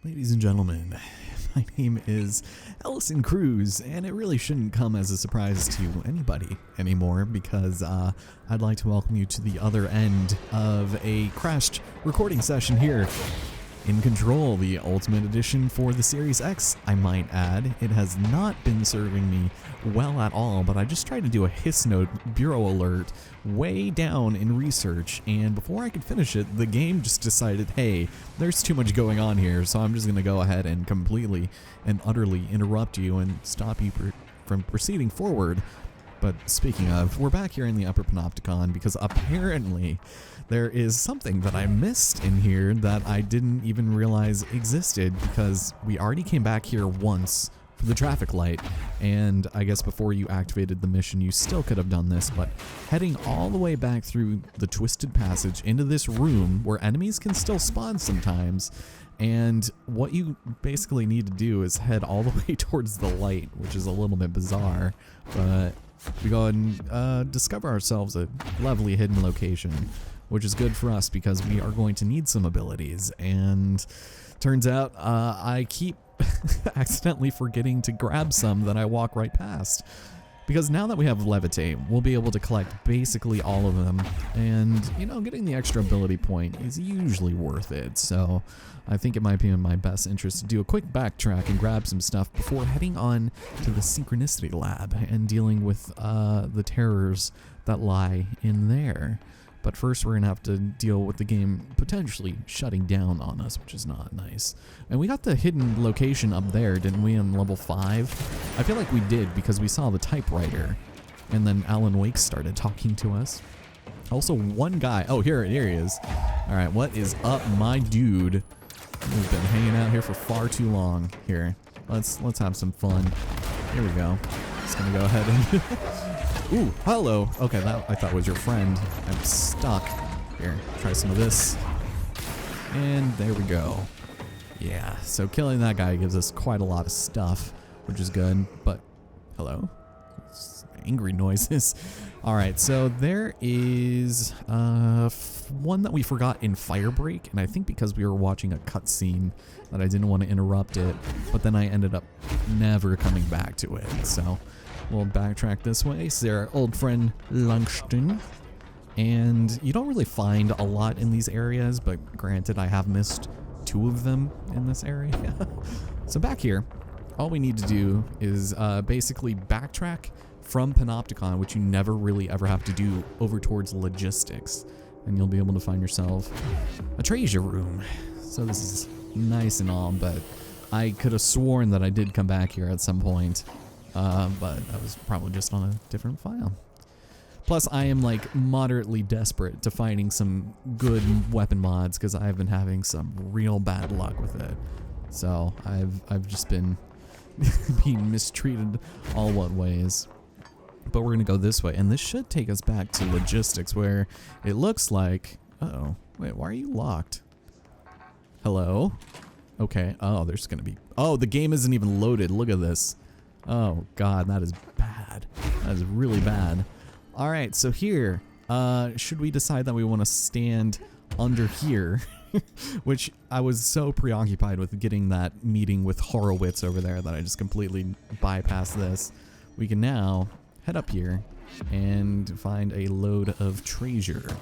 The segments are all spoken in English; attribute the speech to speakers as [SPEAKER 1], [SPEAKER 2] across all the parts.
[SPEAKER 1] Ladies and gentlemen, my name is Ellison Cruz, and it really shouldn't come as a surprise to anybody anymore because I'd like to welcome you to the other end of a crashed recording session here in Control, the Ultimate Edition for the Series X, I might add. It has not been serving me well at all, but I just tried to do a hiss note bureau alert way down in research, and before I could finish it, the game just decided, hey, there's too much going on here, so I'm just going to go ahead and completely and utterly interrupt you and stop you from proceeding forward. But speaking of, we're back here in the Upper Panopticon because apparently there is something that I missed in here that I didn't even realize existed, because we already came back here once for the traffic light, and I guess before you activated the mission you still could have done this, but heading all the way back through the twisted passage into this room where enemies can still spawn sometimes, and what you basically need to do is head all the way towards the light, which is a little bit bizarre, but we go and discover ourselves a lovely hidden location, which is good for us because we are going to need some abilities. And turns out I keep accidentally forgetting to grab some that I walk right past. Because now that we have Levitate, we'll be able to collect basically all of them. And, you know, getting the extra ability point is usually worth it. So I think it might be in my best interest to do a quick backtrack and grab some stuff before heading on to the Synchronicity Lab and dealing with the terrors that lie in there. But first we're going to have to deal with the game potentially shutting down on us, which is not nice. And we got the hidden location up there, didn't we, on level 5? I feel like we did because we saw the typewriter. And then Alan Wake started talking to us. Also, one guy. Oh, here he is. Alright, what is up, my dude? We've been hanging out here for far too long. Here, let's have some fun. Here we go. Just gonna go ahead and... Ooh, hello. Okay, that I thought was your friend. I'm stuck. Here, try some of this. And there we go. Yeah, so killing that guy gives us quite a lot of stuff, which is good. But, hello? It's angry noises. Alright, so there is one that we forgot in Firebreak, and I think because we were watching a cutscene that I didn't want to interrupt it, but then I ended up never coming back to it, so... We'll backtrack this way. It's our old friend Langston. And you don't really find a lot in these areas, but granted I have missed 2 of them in this area. So back here, all we need to do is basically backtrack from Panopticon, which you never really ever have to do, over towards logistics. And you'll be able to find yourself a treasure room. So this is nice and all, but I could have sworn that I did come back here at some point. But I was probably just on a different file. Plus, I am like moderately desperate to finding some good weapon mods because I've been having some real bad luck with it. So I've just been being mistreated all what ways. But we're gonna go this way, and this should take us back to logistics, where it looks like. Uh-oh, wait, why are you locked? Hello? Okay. Oh, there's gonna be. Oh, the game isn't even loaded. Look at this. Oh god, that is bad. That is really bad. Alright, so here, should we decide that we want to stand under here, which I was so preoccupied with getting that meeting with Horowitz over there that I just completely bypassed this. We can now head up here and find a load of treasure.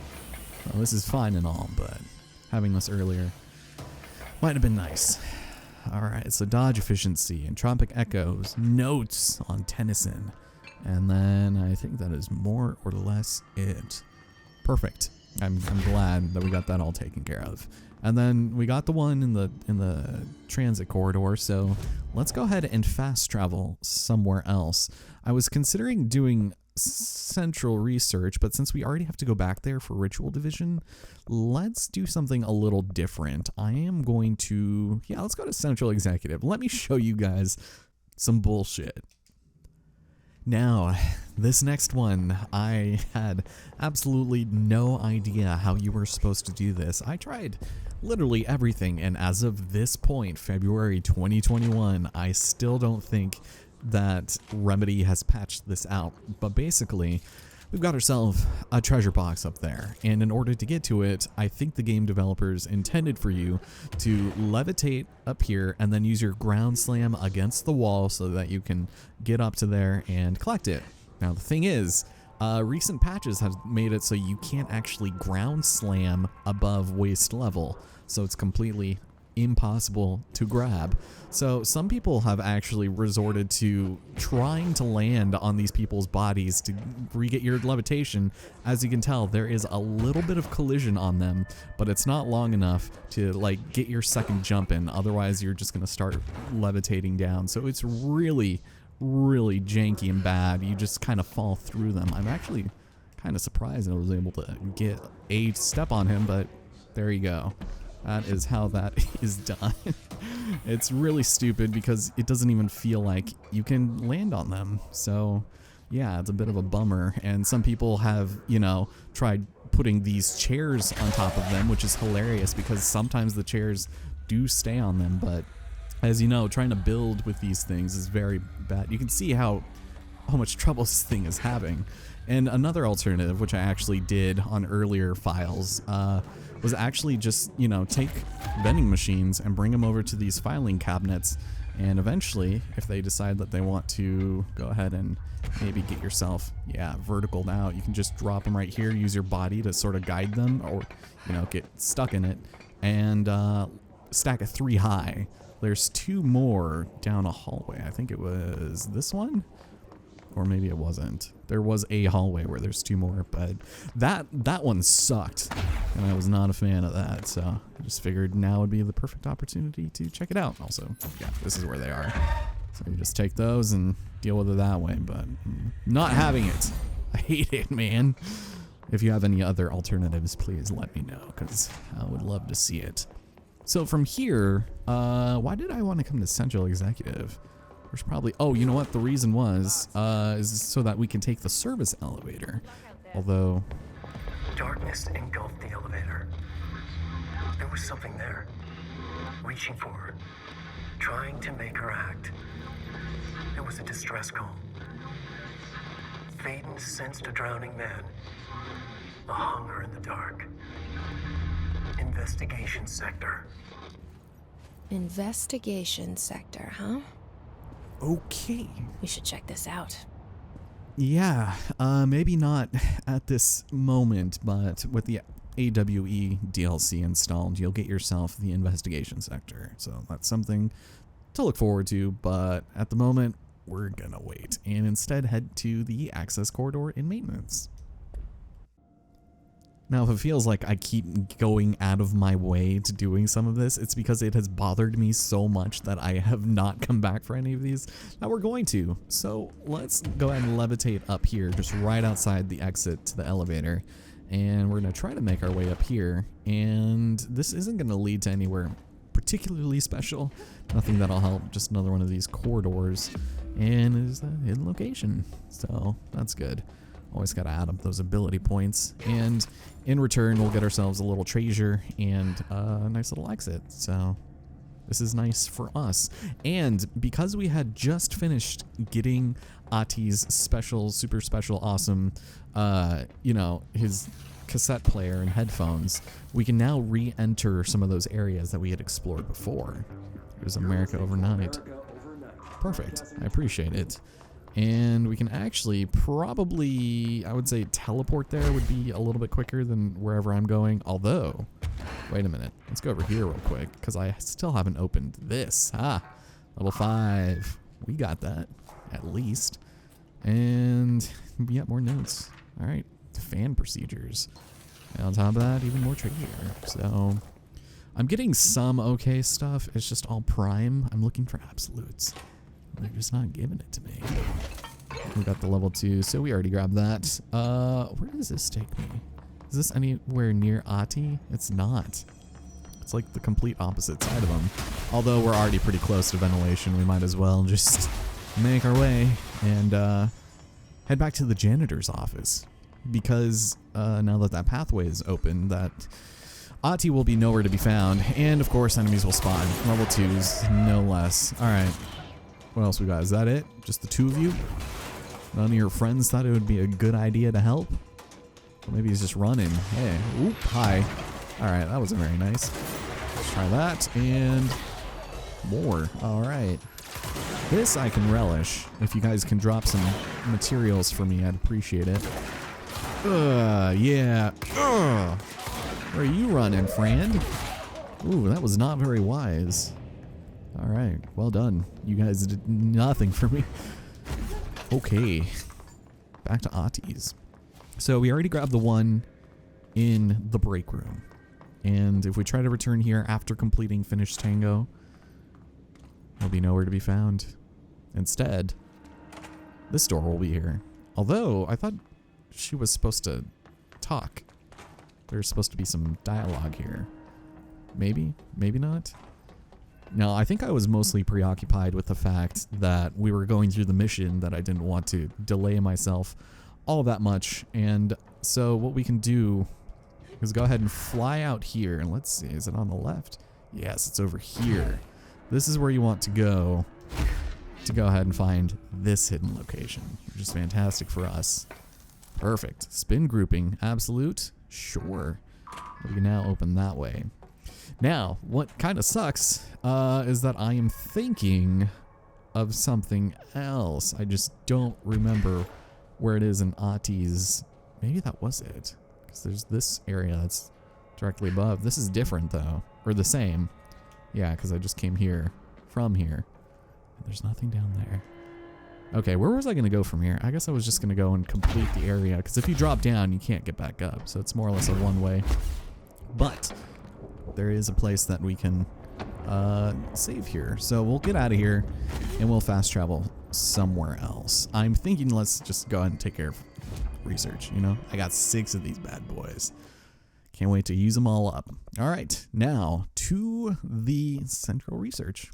[SPEAKER 1] Well, this is fine and all, but having this earlier might have been nice. Alright, so dodge efficiency, entropic echoes, notes on Tennyson, and then I think that is more or less it. Perfect. I'm glad that we got that all taken care of. And then we got the one in the transit corridor, so let's go ahead and fast travel somewhere else. I was considering doing central research, but since we already have to go back there for ritual division, let's do something a little different. I am going to, yeah, let's go to central executive. Let me show you guys some bullshit. Now, this next one, I had absolutely no idea how you were supposed to do this. I tried literally everything, and as of this point, February 2021, I still don't think that Remedy has patched this out. But basically, we've got ourselves a treasure box up there. And in order to get to it, I think the game developers intended for you to levitate up here and then use your ground slam against the wall so that you can get up to there and collect it. Now, the thing is, recent patches have made it so you can't actually ground slam above waist level. So it's completely impossible to grab. So some people have actually resorted to trying to land on these people's bodies to re-get your levitation. As you can tell, there is a little bit of collision on them, but it's not long enough to like get your second jump in. Otherwise, you're just going to start levitating down. So it's really, really janky and bad. You just kind of fall through them. I'm actually kind of surprised I was able to get a step on him, but there you go. That is how that is done. It's really stupid because it doesn't even feel like you can land on them. So yeah, it's a bit of a bummer. And some people have, you know, tried putting these chairs on top of them, which is hilarious because sometimes the chairs do stay on them. But as you know, trying to build with these things is very bad. You can see how much trouble this thing is having. And another alternative, which I actually did on earlier files, was actually just, you know, take vending machines and bring them over to these filing cabinets. And eventually, if they decide that they want to go ahead and maybe get yourself, verticaled out, you can just drop them right here, use your body to sort of guide them or, you know, get stuck in it and stack a 3 high. There's 2 more down a hallway. I think it was this one. Or maybe it wasn't. There was a hallway where there's 2 more, but that one sucked, and I was not a fan of that, so I just figured now would be the perfect opportunity to check it out. Also, yeah, this is where they are. So you just take those and deal with it that way, but not having it. I hate it, man. If you have any other alternatives, please let me know, because I would love to see it. So from here, why did I want to come to Central Executive? There's probably, oh, you know what? The reason was, is so that we can take the service elevator. Although...
[SPEAKER 2] Darkness engulfed the elevator. There was something there, reaching for her, trying to make her act. It was a distress call. Faden sensed a drowning man, a hunger in the dark. Investigation sector.
[SPEAKER 3] Investigation sector, huh?
[SPEAKER 1] Okay.
[SPEAKER 3] We should check this out.
[SPEAKER 1] Yeah, maybe not at this moment, but with the AWE DLC installed, you'll get yourself the investigation sector. So that's something to look forward to, but at the moment, we're gonna wait and instead head to the access corridor in maintenance. Now, if it feels like I keep going out of my way to doing some of this, it's because it has bothered me so much that I have not come back for any of these. Now we're going to. So let's go ahead and levitate up here, just right outside the exit to the elevator. And we're going to try to make our way up here. And this isn't going to lead to anywhere particularly special. Nothing that'll help, just another one of these corridors. And it is a hidden location. So that's good. Always got to add up those ability points. And in return, we'll get ourselves a little treasure and a nice little exit. So this is nice for us. And because we had just finished getting Ati's special, super special, awesome, you know, his cassette player and headphones, we can now re-enter some of those areas that we had explored before. There's America Overnight. Perfect. I appreciate it. And we can actually probably, I would say teleport there would be a little bit quicker than wherever I'm going. Although, wait a minute. Let's go over here real quick because I still haven't opened this. Level 5. We got that, at least. And, yeah, more notes. All right. Fan procedures. And on top of that, even more treasure. So, I'm getting some okay stuff. It's just all prime. I'm looking for absolutes. They're just not giving it to me. We got the level 2, so we already grabbed that. Where does this take me? Is this anywhere near Ati? It's not. It's like the complete opposite side of them. Although we're already pretty close to ventilation, we might as well just make our way and head back to the janitor's office. Because now that that pathway is open, that Ati will be nowhere to be found. And of course, enemies will spawn. Level 2s, no less. Alright. What else we got? Is that it? Just the 2 of you? None of your friends thought it would be a good idea to help? Or maybe he's just running. Hey, oop, hi. Alright, that wasn't very nice. Let's try that, and more. Alright. This I can relish. If you guys can drop some materials for me, I'd appreciate it. Yeah. Where are you running, friend? Ooh, that was not very wise. Alright, well done. You guys did nothing for me. Okay. Back to Atis. So we already grabbed the one in the break room. And if we try to return here after completing Finish Tango, he'll be nowhere to be found. Instead, this door will be here. Although, I thought she was supposed to talk. There's supposed to be some dialogue here. Maybe? Maybe not? No, I think I was mostly preoccupied with the fact that we were going through the mission, that I didn't want to delay myself all that much. And so what we can do is go ahead and fly out here. And let's see, is it on the left? Yes, it's over here. This is where you want to go ahead and find this hidden location, which is fantastic for us. Perfect. Spin grouping, absolute. Sure. We can now open that way. Now, what kind of sucks is that I am thinking of something else. I just don't remember where it is in Atis. Maybe that was it. Because there's this area that's directly above. This is different, though. Or the same. Yeah, because I just came here from here. And there's nothing down there. Okay, where was I going to go from here? I guess I was just going to go and complete the area. Because if you drop down, you can't get back up. So it's more or less a one-way. But there is a place that we can save here. So we'll get out of here and we'll fast travel somewhere else. I'm thinking let's just go ahead and take care of research, you know? I got 6 of these bad boys. Can't wait to use them all up. All right, now to the central research.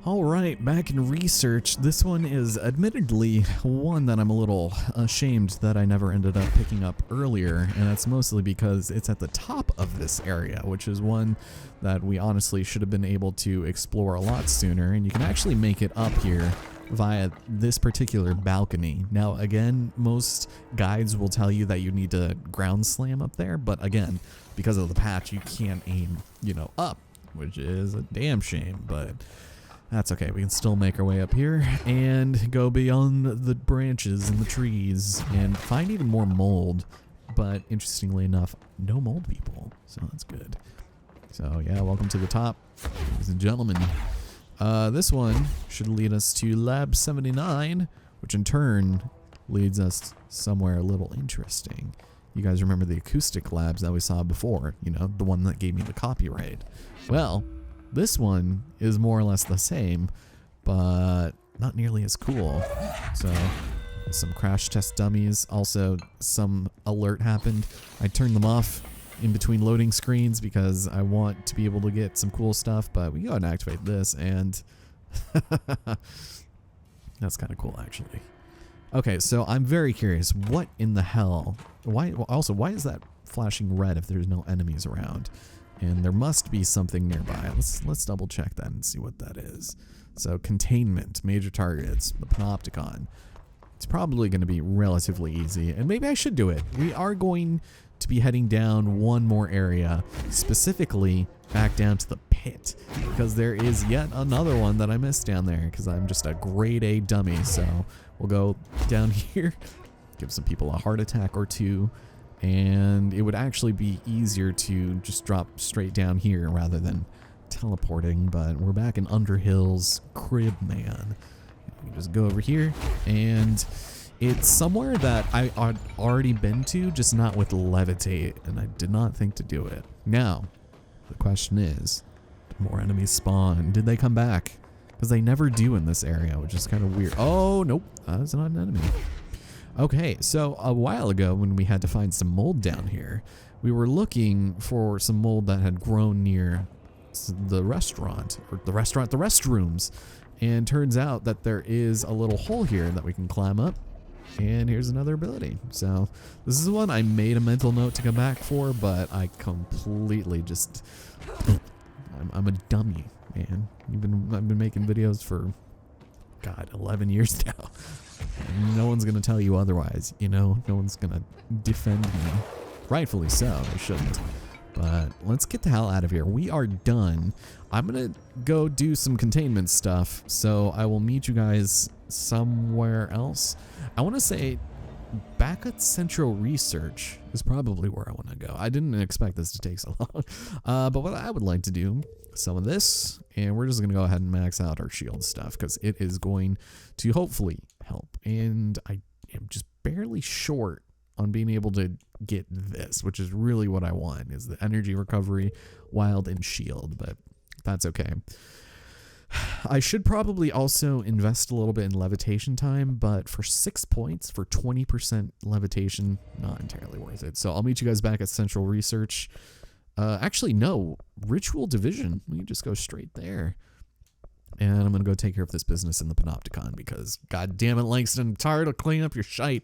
[SPEAKER 1] All right, back in research. This one is admittedly one that I'm a little ashamed that I never ended up picking up earlier, and that's mostly because it's at the top of this area, which is one that we honestly should have been able to explore a lot sooner, and you can actually make it up here via this particular balcony. Now, again, most guides will tell you that you need to ground slam up there, but again, because of the patch, you can't aim, you know, up, which is a damn shame, but that's okay. We can still make our way up here and go beyond the branches and the trees and find even more mold. But interestingly enough, no mold people. So that's good. So yeah, welcome to the top, ladies and gentlemen. This one should lead us to Lab 79, which in turn leads us somewhere a little interesting. You guys remember the acoustic labs that we saw before, you know, the one that gave me the copyright. Well, this one is more or less the same, but not nearly as cool. So, some crash test dummies. Also, some alert happened. I turned them off in between loading screens because I want to be able to get some cool stuff, but we go ahead and activate this, and that's kind of cool, actually. Okay, so I'm very curious. What in the hell? Why is that flashing red if there's no enemies around? And there must be something nearby. Let's double check that and see what that is. So containment, major targets, the panopticon. It's probably going to be relatively easy, and maybe I should do it. We are going to be heading down one more area, specifically back down to the pit, because there is yet another one that I missed down there because I'm just a grade A dummy. So we'll go down here, give some people a heart attack or two, and it would actually be easier to just drop straight down here rather than teleporting. But we're back in Underhill's crib, man. We can just go over here, and it's somewhere that I'd already been to, just not with levitate, and I did not think to do it. Now, the question is, did more enemies spawn? Did they come back? Because they never do in this area, which is kind of weird. Oh, nope, that's not an enemy. Okay, so a while ago when we had to find some mold down here, we were looking for some mold that had grown near the restrooms. And turns out that there is a little hole here that we can climb up. And here's another ability. So this is one I made a mental note to come back for, but I completely just, I'm a dummy, man. I've been making videos for, God, 11 years now. No one's gonna tell you otherwise, you know? No one's gonna defend me. Rightfully so, they shouldn't. But let's get the hell out of here. We are done. I'm gonna go do some containment stuff, so I will meet you guys somewhere else. I want to say back at Central Research is probably where I want to go. I didn't expect this to take so long. But what I would like to do, some of this, and we're just going to go ahead and max out our shield stuff because it is going to hopefully help. And I am just barely short on being able to get this, which is really what I want, is the energy recovery, wild, and shield, but that's okay. I should probably also invest a little bit in levitation time, but for 6 points for 20% levitation, not entirely worth it. So I'll meet you guys back at Central Research. Actually, no, Ritual Division. We can just go straight there. And I'm going to go take care of this business in the Panopticon because, god damn it, Langston, I'm tired of cleaning up your shite.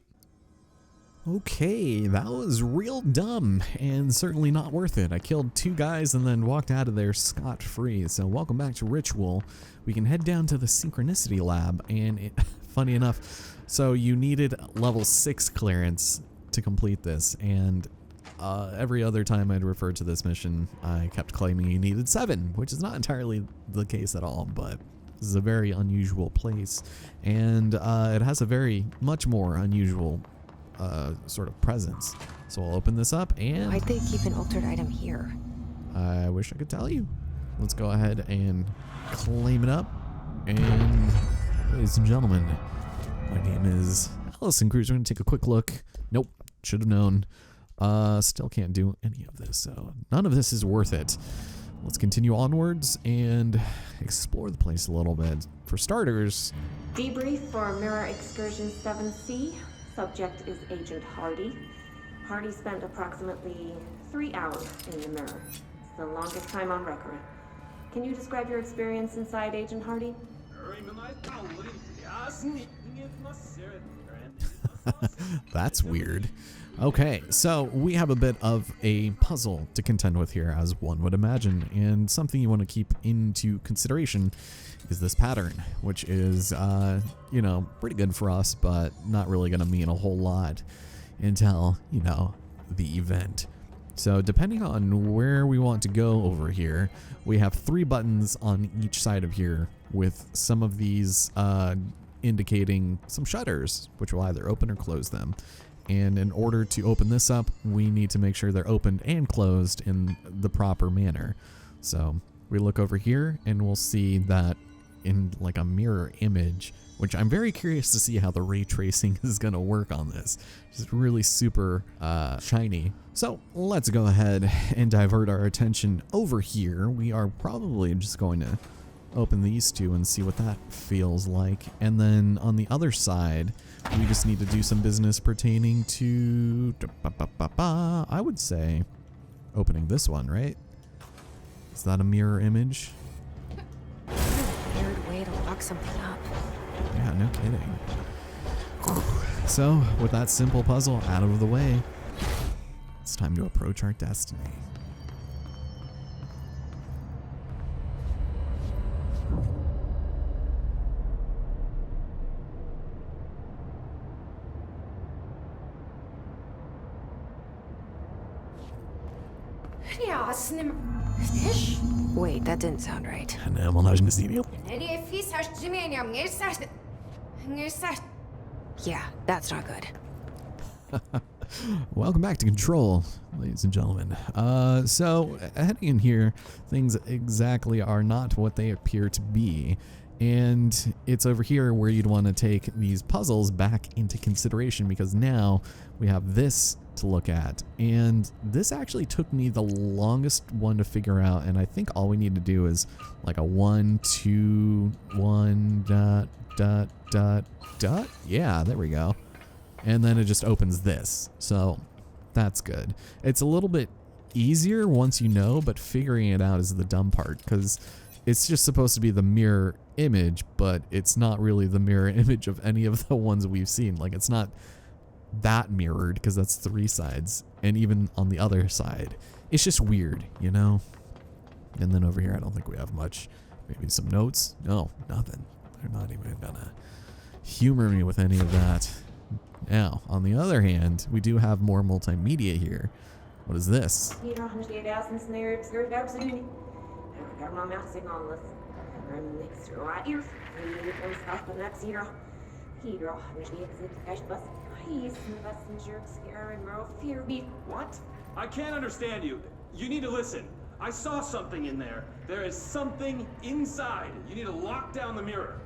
[SPEAKER 1] Okay, that was real dumb and certainly not worth it. I killed 2 guys and then walked out of there scot-free. So welcome back to Ritual. We can head down to the Synchronicity Lab, and funny enough, so you needed level 6 clearance to complete this, and every other time I'd referred to this mission, I kept claiming you needed 7, which is not entirely the case at all, but this is a very unusual place, and it has a very much more unusual sort of presence. So I'll open this up, and
[SPEAKER 3] Why'd they keep an altered item here?
[SPEAKER 1] I wish I could tell you. Let's go ahead and claim it up. And ladies and gentlemen, my name is Allison Cruz. We're gonna take a quick look. Nope, should have known. Still can't do any of this, so none of this is worth it. Let's continue onwards and explore the place a little bit. For starters,
[SPEAKER 4] Debrief for Mirror Excursion 7C. Subject is Agent Hardy. Hardy spent approximately 3 hours in the mirror. It's the longest time on record. Can you describe your experience inside, Agent Hardy?
[SPEAKER 1] That's weird. Okay, so we have a bit of a puzzle to contend with here, as one would imagine, and something you want to keep into consideration is this pattern, which is, you know, pretty good for us, but not really going to mean a whole lot until, you know, the event. So depending on where we want to go over here, we have 3 buttons on each side of here with some of these indicating some shutters, which will either open or close them. And in order to open this up, we need to make sure they're opened and closed in the proper manner. So we look over here and we'll see that in like a mirror image, which I'm very curious to see how the ray tracing is going to work on this. It's really super shiny. So let's go ahead and divert our attention over here. We are probably just going to open these 2 and see what that feels like. And then on the other side, we just need to do some business pertaining to, I would say, opening this one, right? Is that a mirror image?
[SPEAKER 3] Weird way to lock something up.
[SPEAKER 1] Yeah, no kidding. So, with that simple puzzle out of the way, it's time to approach our destiny.
[SPEAKER 3] Wait, that didn't sound right. Yeah, that's not good.
[SPEAKER 1] Welcome back to Control, ladies and gentlemen. So, heading in here, things exactly are not what they appear to be. And it's over here where you'd want to take these puzzles back into consideration, because now we have this to look at. And this actually took me the longest one to figure out, and I think all we need to do is like a 1, 2, 1, dot, dot, dot, dot. Yeah, there we go. And then it just opens this. So that's good. It's a little bit easier once you know, but figuring it out is the dumb part, because it's just supposed to be the mirror image, but it's not really the mirror image of any of the ones we've seen. Like, it's not that mirrored, because that's 3 sides, and even on the other side it's just weird, you know. And then over here I don't think we have much. Maybe some notes. No, nothing. They're not even gonna humor me with any of that. Now, on the other hand, we do have more multimedia here. What is this?
[SPEAKER 5] What? I can't understand you. You need to listen. I saw something in there. There is something inside. You need to lock down the mirror.